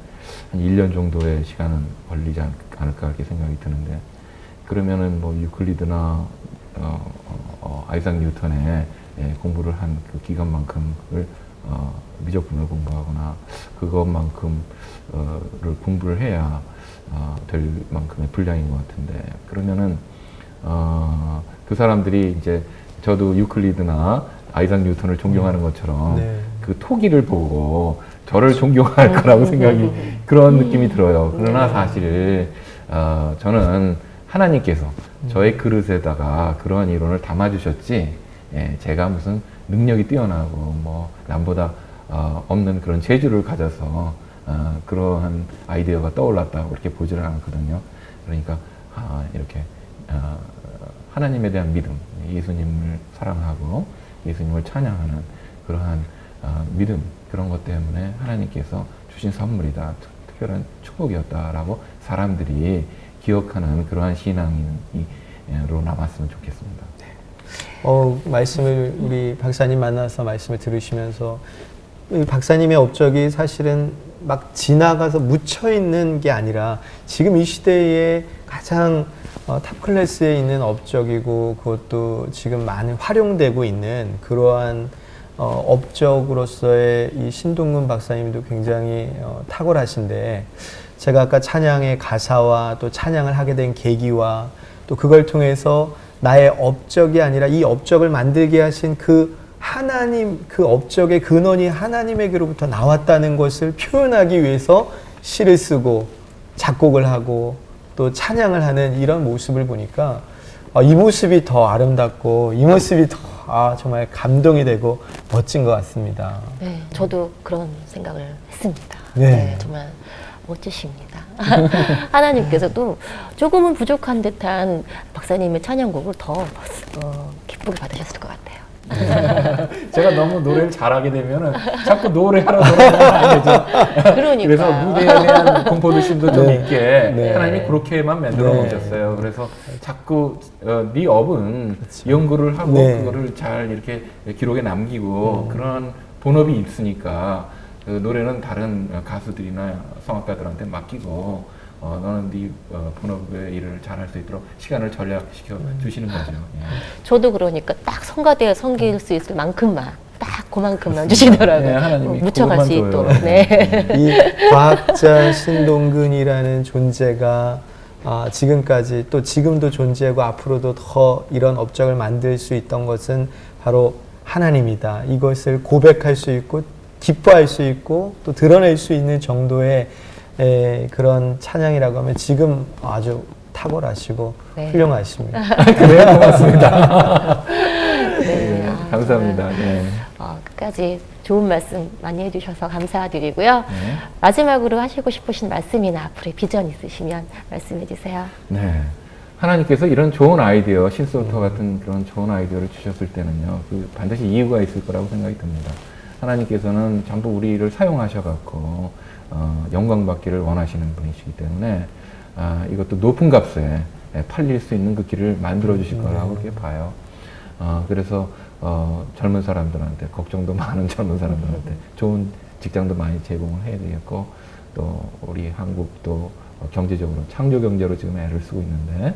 1년 정도의 시간은 걸리지 않을까 이렇게 생각이 드는데 그러면은 뭐 유클리드나 아이작 뉴턴의 공부를 한 그 기간만큼을 미적분을 공부하거나 그것만큼을 공부를 해야 될 만큼의 분량인 것 같은데 그러면은 그 사람들이 이제 저도 유클리드나 아이작 뉴턴을 존경하는 것처럼
네.
그 토기를 보고 저를 존경할 거라고 생각이 그런 느낌이 들어요. 그러나 사실 저는 하나님께서 저의 그릇에다가 그러한 이론을 담아주셨지 제가 무슨 능력이 뛰어나고 뭐 남보다 없는 그런 재주를 가져서 그러한 아이디어가 떠올랐다고 그렇게 보지를 않거든요. 그러니까 이렇게 하나님에 대한 믿음, 예수님을 사랑하고 예수님을 찬양하는 그러한 믿음 그런 것 때문에 하나님께서 주신 선물이다, 특별한 축복이었다라고 사람들이 기억하는 그러한 신앙으로 남았으면 좋겠습니다.
말씀을 우리 박사님 만나서 말씀을 들으시면서 이 박사님의 업적이 사실은 막 지나가서 묻혀 있는 게 아니라 지금 이 시대에 가장 탑 클래스에 있는 업적이고 그것도 지금 많이 활용되고 있는 그러한 업적으로서의 이 신동근 박사님도 굉장히 탁월하신데 제가 아까 찬양의 가사와 또 찬양을 하게 된 계기와 또 그걸 통해서 나의 업적이 아니라 이 업적을 만들게 하신 그 하나님, 그 업적의 근원이 하나님에게로부터 나왔다는 것을 표현하기 위해서 시를 쓰고 작곡을 하고 또 찬양을 하는 이런 모습을 보니까 이 모습이 더 아름답고 이 모습이 더 정말 감동이 되고 멋진 것 같습니다.
네, 저도 그런 생각을 했습니다.
네.
네, 정말 멋지십니다. 하나님께서도 조금은 부족한 듯한 박사님의 찬양곡을 더 기쁘게 받으셨을 것 같아요.
제가 너무 노래를 잘하게 되면은 자꾸 노래하러 돌아가면 안 되죠.
그러니까.
그래서 무대에 대한 공포도심도 좀
네.
있게
네.
하나님이 그렇게만 만들어
네.
놓으셨어요. 그래서 자꾸 네 업은 연구를 하고
네.
그거를 잘 이렇게 기록에 남기고 그런 본업이 있으니까 그 노래는 다른 가수들이나 성악가들한테 맡기고 너는 네 본업의 일을 잘할 수 있도록 시간을 전략시켜 주시는 거죠. 예.
저도 그러니까 딱 성가대에 섬길 수 있을 만큼만 딱 그만큼만 주시더라고요.
네, 하나님이
묻혀갈 수
그것만
있도록.
줘요.
네.
이 과학자 신동근이라는 존재가 지금까지 또 지금도 존재하고 앞으로도 더 이런 업적을 만들 수 있던 것은 바로 하나님이다. 이것을 고백할 수 있고 기뻐할 수 있고 또 드러낼 수 있는 정도의 그런 찬양이라고 하면 지금 아주 탁월하시고
네.
훌륭하십니다.
그래요, 고맙습니다.
네.
감사합니다. 네.
끝까지 좋은 말씀 많이 해주셔서 감사드리고요.
네.
마지막으로 하시고 싶으신 말씀이나 앞으로의 비전 있으시면 말씀해 주세요.
네. 하나님께서 이런 좋은 아이디어, 신소프터 같은 그런 좋은 아이디어를 주셨을 때는요, 그 반드시 이유가 있을 거라고 생각이 듭니다. 하나님께서는 전부 우리를 사용하셔갖고, 영광 받기를 원하시는 분이시기 때문에, 이것도 높은 값에 팔릴 수 있는 그 길을 만들어 주실 거라고 그렇게 봐요. 그래서, 젊은 사람들한테, 걱정도 많은 젊은 사람들한테 좋은 직장도 많이 제공을 해야 되겠고, 또 우리 한국도 경제적으로 창조 경제로 지금 애를 쓰고 있는데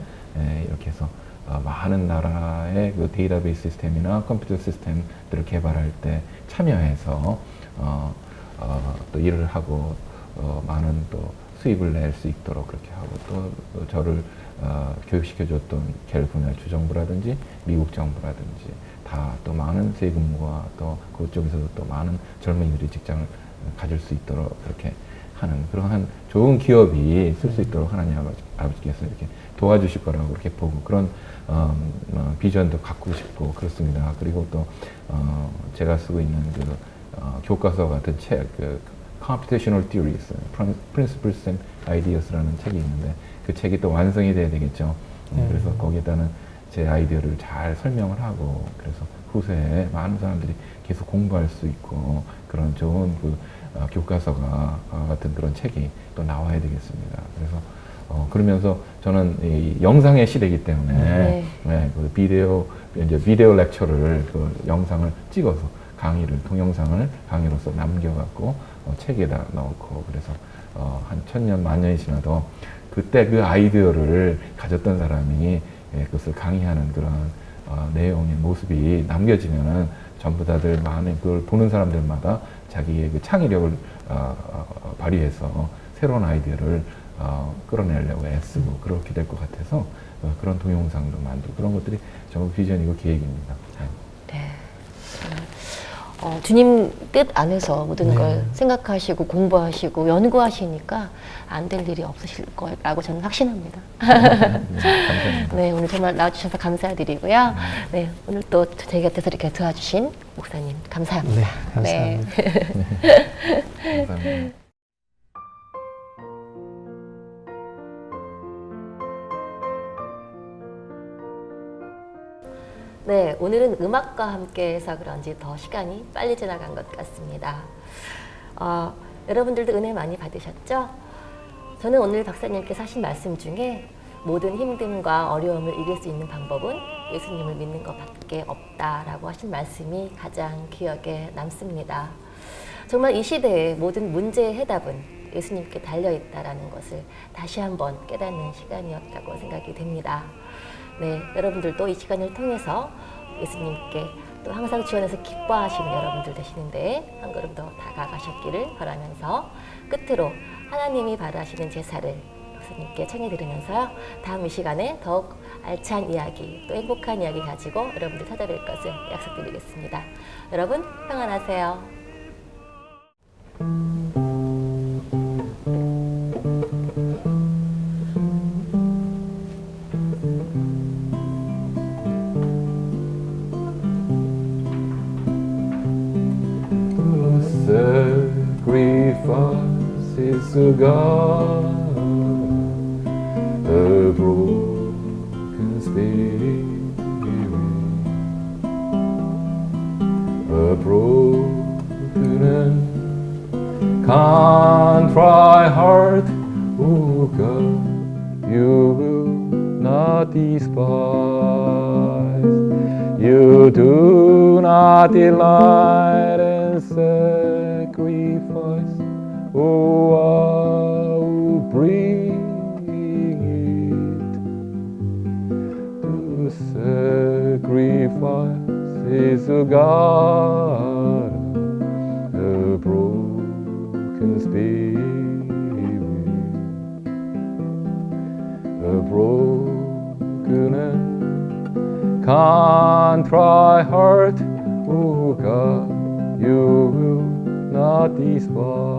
이렇게 해서 많은 나라의 그 데이터베이스 시스템이나 컴퓨터 시스템들을 개발할 때 참여해서 또 일을 하고 많은 또 수입을 낼 수 있도록 그렇게 하고 또 저를 교육시켜줬던 캘리포니아 주정부라든지 미국 정부라든지 다 또 많은 세금과 또 그쪽에서도 또 많은 젊은이들이 직장을 가질 수 있도록 그렇게 하는 그러한 좋은 기업이 쓸 수 있도록 하나님 아버지께서 이렇게 도와주실 거라고 그렇게 보고 그런 비전도 갖고 싶고 그렇습니다. 그리고 또 제가 쓰고 있는 그 교과서 같은 책, 그 Computational Theories, Principles and Ideas라는 책이 있는데 그 책이 또 완성이 돼야 되겠죠. 그래서 거기에다는 제 아이디어를 잘 설명을 하고 그래서 후세에 많은 사람들이 계속 공부할 수 있고 그런 좋은 그 교과서가 같은 그런 책이 또 나와야 되겠습니다. 그래서 그러면서 저는 이 영상의 시대이기 때문에 그 비디오 렉처를 그 영상을 찍어서 강의를 동영상을 강의로서 남겨갖고 책에다 넣고 그래서 한 1000년 만년이 지나도 그때 그 아이디어를 가졌던 사람이 그것을 강의하는 그런 내용의 모습이 남겨지면은 전부 다들 많은 그걸 보는 사람들마다 자기의 그 창의력을 발휘해서 새로운 아이디어를 끌어내려고 애쓰고 그렇게 될 것 같아서 그런 동영상도 만들고 그런 것들이 전부 비전이고 계획입니다.
네. 주님 뜻 안에서 모든
네.
걸 생각하시고 공부하시고 연구하시니까 안 될 일이 없으실 거라고 저는 확신합니다.
감사합니다.
네, 오늘 정말 나와주셔서 감사드리고요. 네, 오늘 또 제 곁에서 이렇게 도와주신 목사님 감사합니다.
네, 감사합니다.
감사합니다.
네, 오늘은 음악과 함께 해서 그런지 더 시간이 빨리 지나간 것 같습니다. 여러분들도 은혜 많이 받으셨죠? 저는 오늘 박사님께서 하신 말씀 중에 모든 힘듦과 어려움을 이길 수 있는 방법은 예수님을 믿는 것밖에 없다라고 하신 말씀이 가장 기억에 남습니다. 정말 이 시대의 모든 문제의 해답은 예수님께 달려있다라는 것을 다시 한번 깨닫는 시간이었다고 생각이 됩니다. 네, 여러분들도 이 시간을 통해서 예수님께 또 항상 주원에서 기뻐하시는 여러분들 되시는데 한 걸음 더 다가가셨기를 바라면서 끝으로 하나님이 바라시는 제사를 목사님께 청해 드리면서요. 다음 이 시간에 더욱 알찬 이야기 또 행복한 이야기 가지고 여러분들 찾아뵐 것을 약속드리겠습니다. 여러분 평안하세요.
Sacrifices to God, a broken spirit, a broken and contrite heart, O God, you will not despise. You do not delight in sacrifice. Oh, I will bring it to sacrifice to God, a broken spirit, a broken and contrite heart, oh God, you will not despise.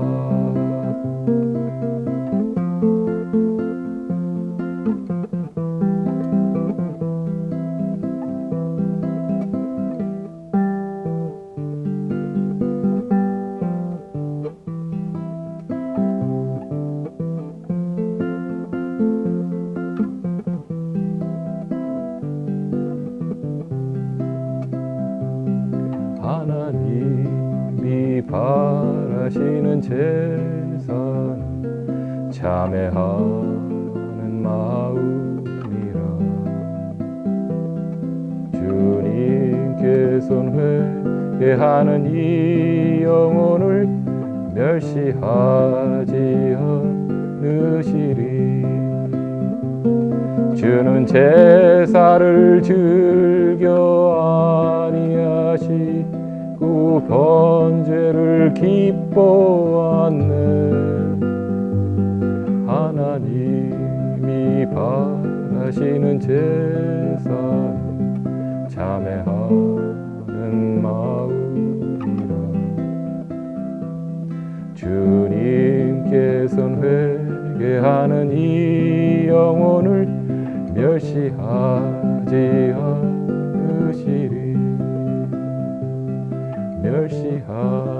하나님이 바라시는 제사는 참회하는 마음이라. 주님께서는 회개하는 이 영혼을 멸시하지 않으시리. 주는 제사를 즐겨 아니하시고 번제를 기뻐하는 하나님이 바라시는 제사는 참회하는 마음이라. 주님께서는 회개하는 이 영혼을 멸시하지 않으시리. 멸시하지